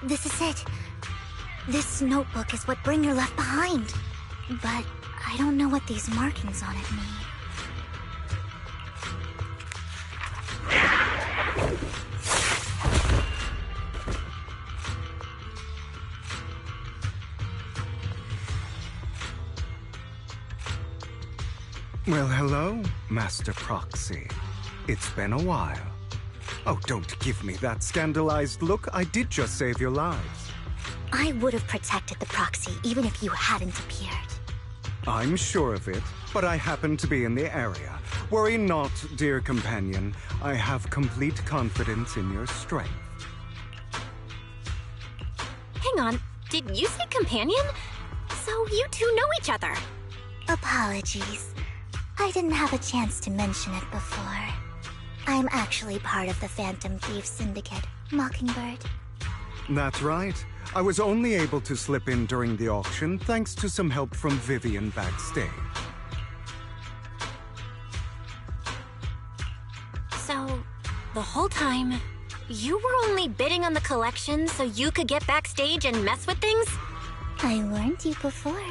This is it. This notebook is what Bringer left behind. But I don't know what these markings on it mean. Well, hello, Master Proxy. It's been a while. Oh, don't give me that scandalized look. I did just save your lives. I would have protected the Proxy even if you hadn't appeared. I'm sure of it, but I happen to be in the area. Worry not, dear companion. I have complete confidence in your strength. Hang on, did you say companion? So you two know each other. Apologies. I didn't have a chance to mention it before. I'm actually part of the Phantom Thief Syndicate, Mockingbird. That's right. I was only able to slip in during the auction thanks to some help from Vivian backstage. So, the whole time, you were only bidding on the collection so you could get backstage and mess with things? I warned you before.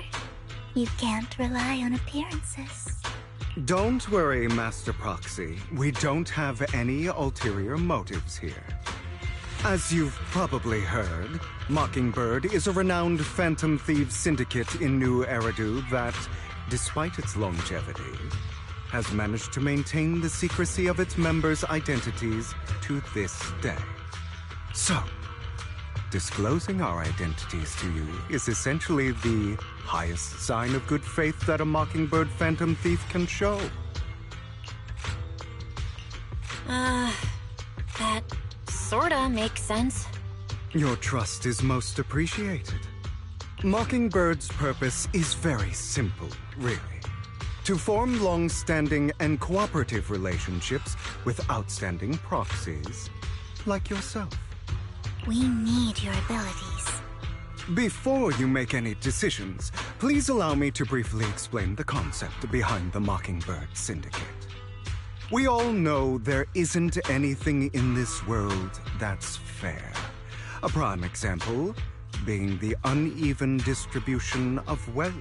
You can't rely on appearances. Don't worry, Master Proxy. We don't have any ulterior motives here. As you've probably heard, Mockingbird is a renowned Phantom Thieves syndicate in New Eridu that, despite its longevity, has managed to maintain the secrecy of its members' identities to this day. So, disclosing our identities to you is essentially the highest sign of good faith that a Mockingbird Phantom Thief can show. That sorta makes sense. Your trust is most appreciated. Mockingbird's purpose is very simple, really. To form long-standing and cooperative relationships with outstanding proxies like yourself. We need your abilities. Before you make any decisions, please allow me to briefly explain the concept behind the Mockingbird Syndicate. We all know there isn't anything in this world that's fair. A prime example being the uneven distribution of wealth.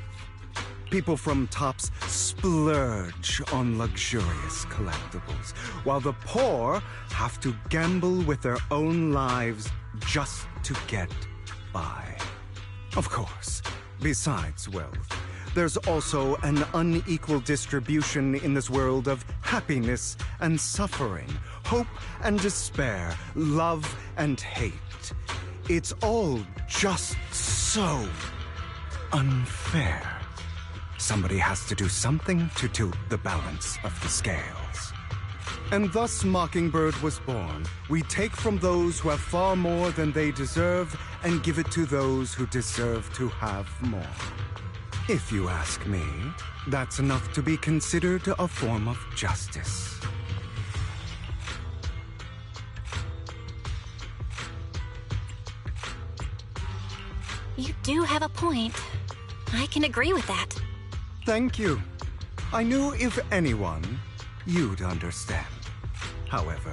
People from tops splurge on luxurious collectibles, while the poor have to gamble with their own lives just to get by. Of course, besides wealth, there's also an unequal distribution in this world of happiness and suffering, hope and despair, love and hate. It's all just so unfair. Somebody has to do something to tilt the balance of the scales. And thus Mockingbird was born. We take from those who have far more than they deserve and give it to those who deserve to have more. If you ask me, that's enough to be considered a form of justice. You do have a point. I can agree with that. Thank you. I knew if anyone, you'd understand. However,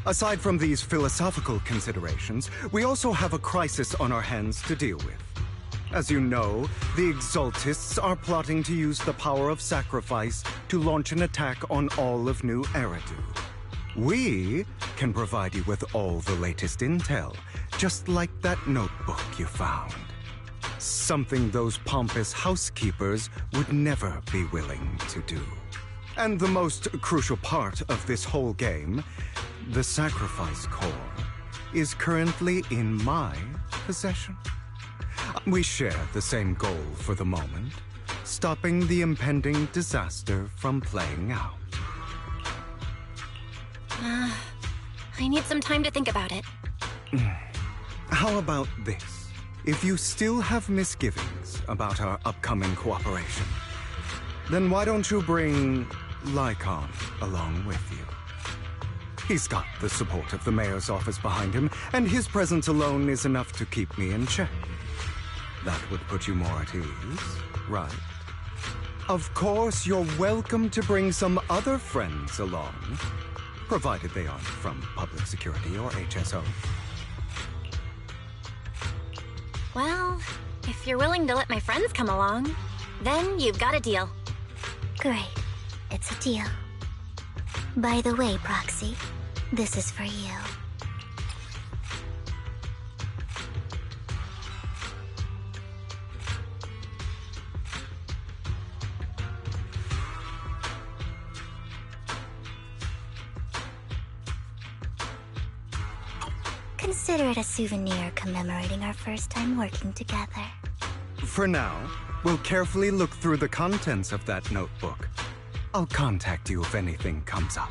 aside from these philosophical considerations, we also have a crisis on our hands to deal with. As you know, the Exaltists are plotting to use the power of sacrifice to launch an attack on all of New Eridu. We can provide you with all the latest intel, just like that notebook you found. Something those pompous housekeepers would never be willing to do. And the most crucial part of this whole game, the sacrifice core, is currently in my possession. We share the same goal for the moment, stopping the impending disaster from playing out. I need some time to think about it. How about this? If you still have misgivings about our upcoming cooperation, then why don't you bring Lycon along with you? He's got the support of the mayor's office behind him, and his presence alone is enough to keep me in check. That would put you more at ease, right? Of course, you're welcome to bring some other friends along, provided they aren't from public security or HSO. Well, if you're willing to let my friends come along, then you've got a deal. Great. It's a deal. By the way, Proxy, this is for you. Consider it a souvenir commemorating our first time working together. For now, we'll carefully look through the contents of that notebook. I'll contact you if anything comes up.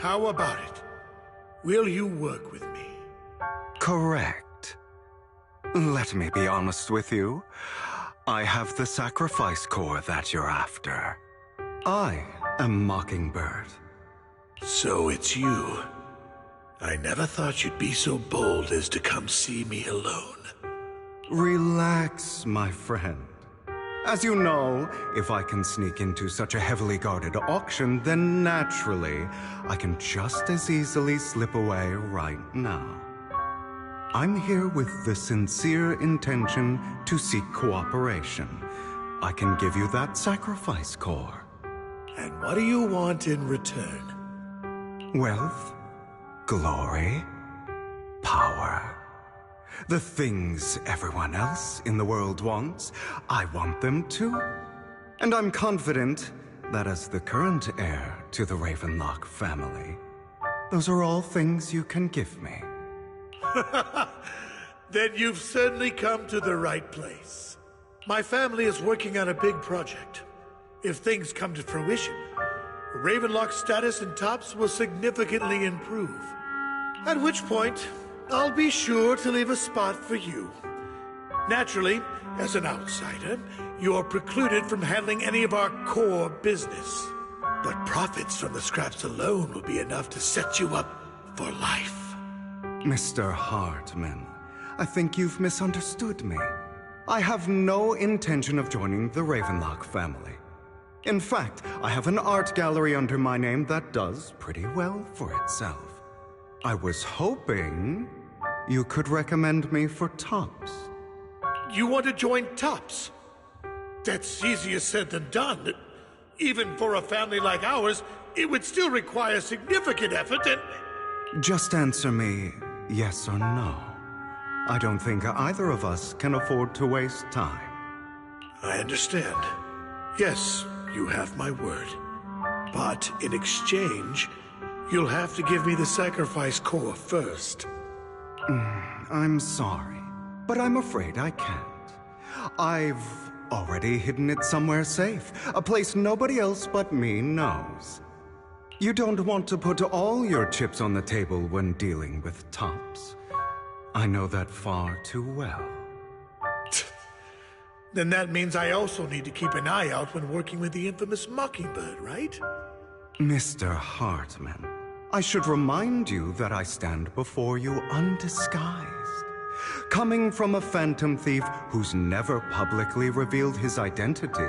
How about it? Will you work with me? Correct. Let me be honest with you. I have the sacrifice core that you're after. I am Mockingbird. So it's you. I never thought you'd be so bold as to come see me alone. Relax, my friend. As you know, if I can sneak into such a heavily guarded auction, then naturally, I can just as easily slip away right now. I'm here with the sincere intention to seek cooperation. I can give you that sacrifice core. And what do you want in return? Wealth, glory, power. The things everyone else in the world wants, I want them too. And I'm confident that as the current heir to the Ravenlock family, those are all things you can give me. Then you've certainly come to the right place. My family is working on a big project. If things come to fruition, Ravenlock's status in Tops will significantly improve. At which point, I'll be sure to leave a spot for you. Naturally, as an outsider, you're precluded from handling any of our core business. But profits from the scraps alone will be enough to set you up for life. Mr. Hartman, I think you've misunderstood me. I have no intention of joining the Ravenlock family. In fact, I have an art gallery under my name that does pretty well for itself. I was hoping you could recommend me for Tops. You want to join Tops? That's easier said than done. Even for a family like ours, it would still require significant effort and... Just answer me yes or no. I don't think either of us can afford to waste time. I understand. Yes, you have my word. But in exchange, you'll have to give me the sacrifice core first. I'm sorry, but I'm afraid I can't. I've already hidden it somewhere safe, a place nobody else but me knows. You don't want to put all your chips on the table when dealing with Tops. I know that far too well. Then that means I also need to keep an eye out when working with the infamous Mockingbird, right? Mr. Hartman, I should remind you that I stand before you undisguised. Coming from a phantom thief who's never publicly revealed his identity,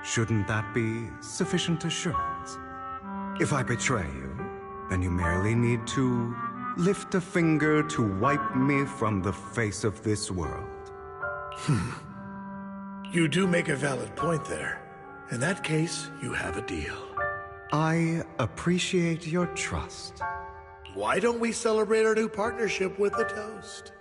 shouldn't that be sufficient assurance? If I betray you, then you merely need to lift a finger to wipe me from the face of this world. You do make a valid point there. In that case, you have a deal. I appreciate your trust. Why don't we celebrate our new partnership with a toast?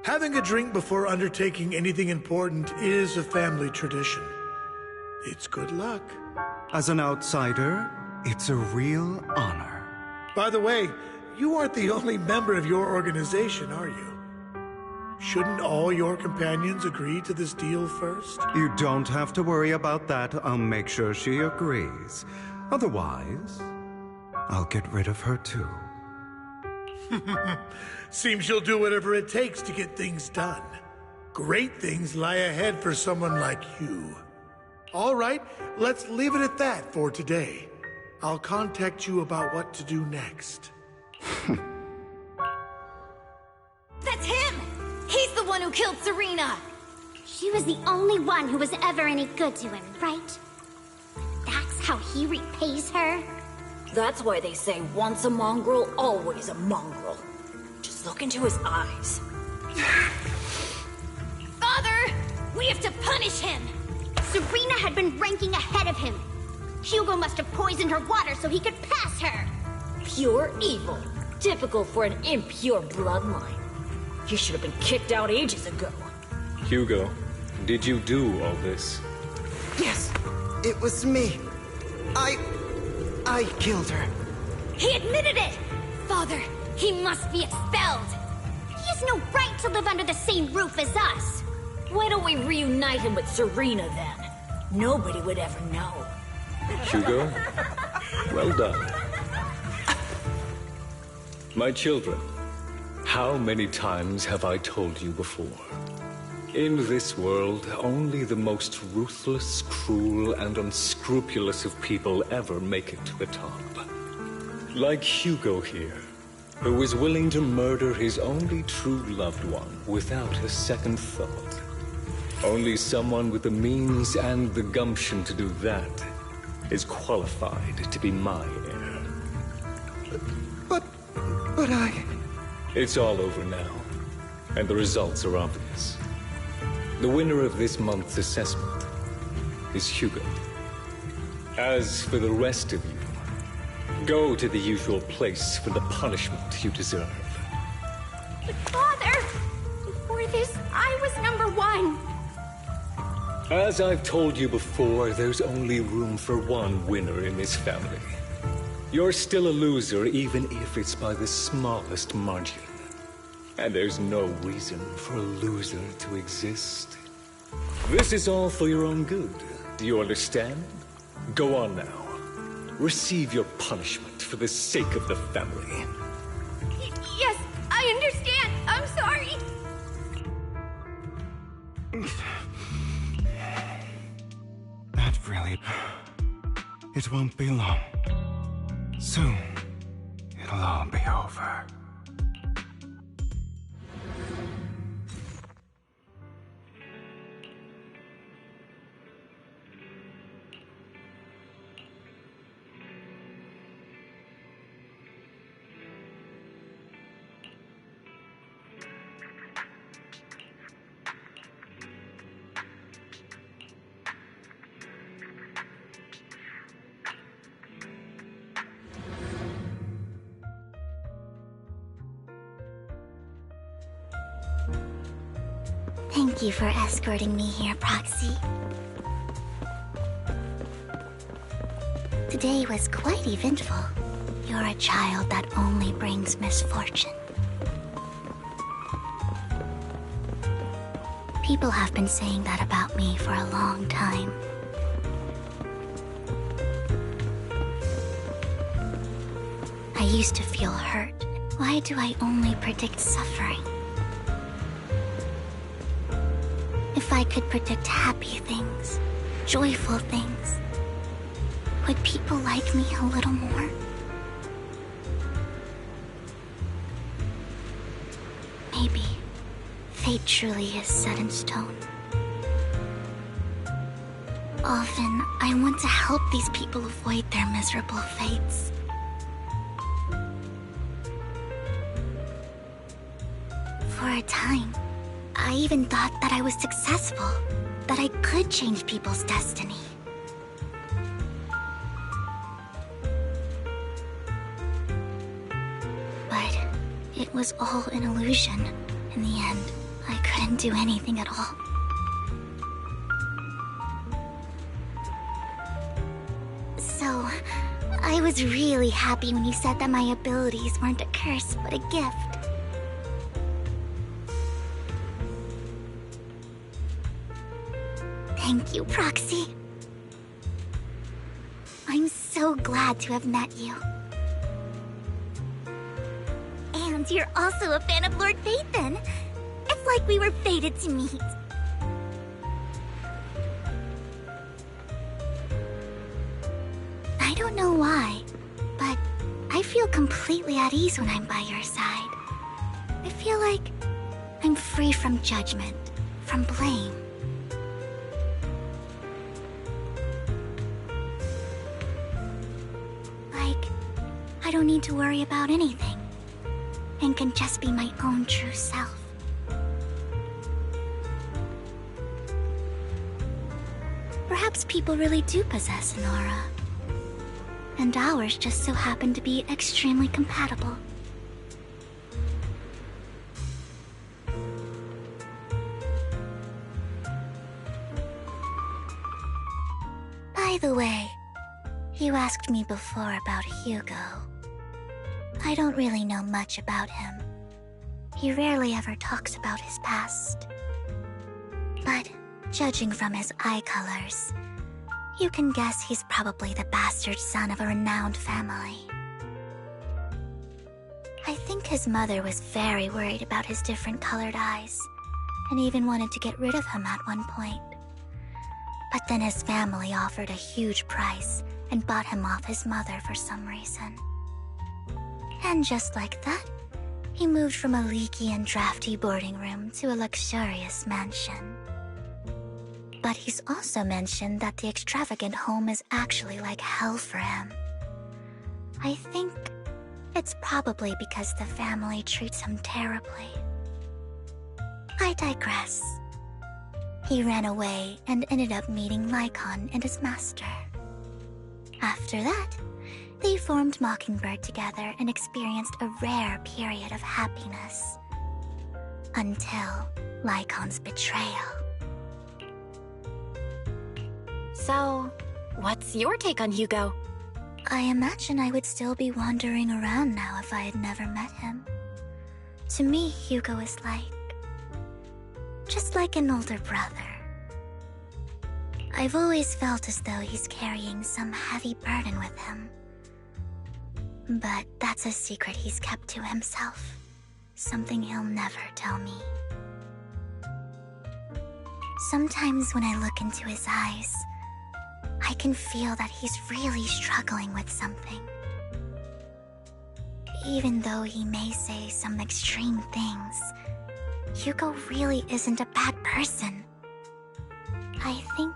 Having a drink before undertaking anything important is a family tradition. It's good luck. As an outsider, it's a real honor. By the way, you aren't the only member of your organization, are you? Shouldn't all your companions agree to this deal first? You don't have to worry about that. I'll make sure she agrees. Otherwise, I'll get rid of her too. Seems you'll do whatever it takes to get things done. Great things lie ahead for someone like you. All right, let's leave it at that for today. I'll contact you about what to do next. That's him! He's the one who killed Serena! She was the only one who was ever any good to him, right? That's how he repays her? That's why they say once a mongrel, always a mongrel. Just look into his eyes. Father! We have to punish him! Serena had been ranking ahead of him. Hugo must have poisoned her water so he could pass her. Pure evil. Typical for an impure bloodline. He should have been kicked out ages ago. Hugo, did you do all this? Yes, it was me. I killed her. He admitted it! Father, He must be expelled! He has no right to live under the same roof as us! Why don't we reunite him with Serena, then? Nobody would ever know. Hugo, well done. My children, how many times have I told you before? In this world, only the most ruthless, cruel, and unscrupulous of people ever make it to the top. Like Hugo here, who was willing to murder his only true loved one without a second thought. Only someone with the means and the gumption to do that is qualified to be my heir. But I... It's all over now, and the results are obvious. The winner of this month's assessment is Hugo. As for the rest of you, go to the usual place for the punishment you deserve. But Father, before this, I was number one. As I've told you before, there's only room for one winner in this family. You're still a loser, even if it's by the smallest margin. And there's no reason for a loser to exist. This is all for your own good. Do you understand? Go on now. Receive your punishment for the sake of the family. Yes, I understand. I'm sorry. That really... It won't be long. Soon, it'll all be over. Thank you for escorting me here, Proxy. Today was quite eventful. You're a child that only brings misfortune. People have been saying that about me for a long time. I used to feel hurt. Why do I only predict suffering? If I could predict happy things, joyful things, would people like me a little more? Maybe fate truly is set in stone. Often, I want to help these people avoid their miserable fates. For a time, I even thought that I was successful, that I could change people's destiny. But it was all an illusion. In the end, I couldn't do anything at all. So, I was really happy when you said that my abilities weren't a curse, but a gift. Thank you, Proxy. I'm so glad to have met you. And you're also a fan of Lord Phaethon. It's like we were fated to meet. I don't know why, but I feel completely at ease when I'm by your side. I feel like I'm free from judgment, from blame. I don't need to worry about anything, and can just be my own true self. Perhaps people really do possess an aura, and ours just so happen to be extremely compatible. By the way, you asked me before about Hugo. I don't really know much about him. He rarely ever talks about his past. But judging from his eye colors, you can guess he's probably the bastard son of a renowned family. I think his mother was very worried about his different colored eyes, and even wanted to get rid of him at one point. But then his family offered a huge price and bought him off his mother for some reason. And just like that, he moved from a leaky and drafty boarding room to a luxurious mansion. But he's also mentioned that the extravagant home is actually like hell for him. I think it's probably because the family treats him terribly. I digress. He ran away and ended up meeting Lycon and his master. After that, they formed Mockingbird together and experienced a rare period of happiness. Until Lycon's betrayal. So, what's your take on Hugo? I imagine I would still be wandering around now if I had never met him. To me, Hugo is just like an older brother. I've always felt as though he's carrying some heavy burden with him. But that's a secret he's kept to himself. Something he'll never tell me. Sometimes when I look into his eyes, I can feel that he's really struggling with something. Even though he may say some extreme things, Hugo really isn't a bad person. I think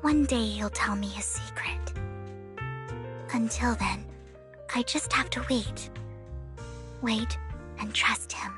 one day he'll tell me his secret. Until then, I just have to wait. Wait and trust him.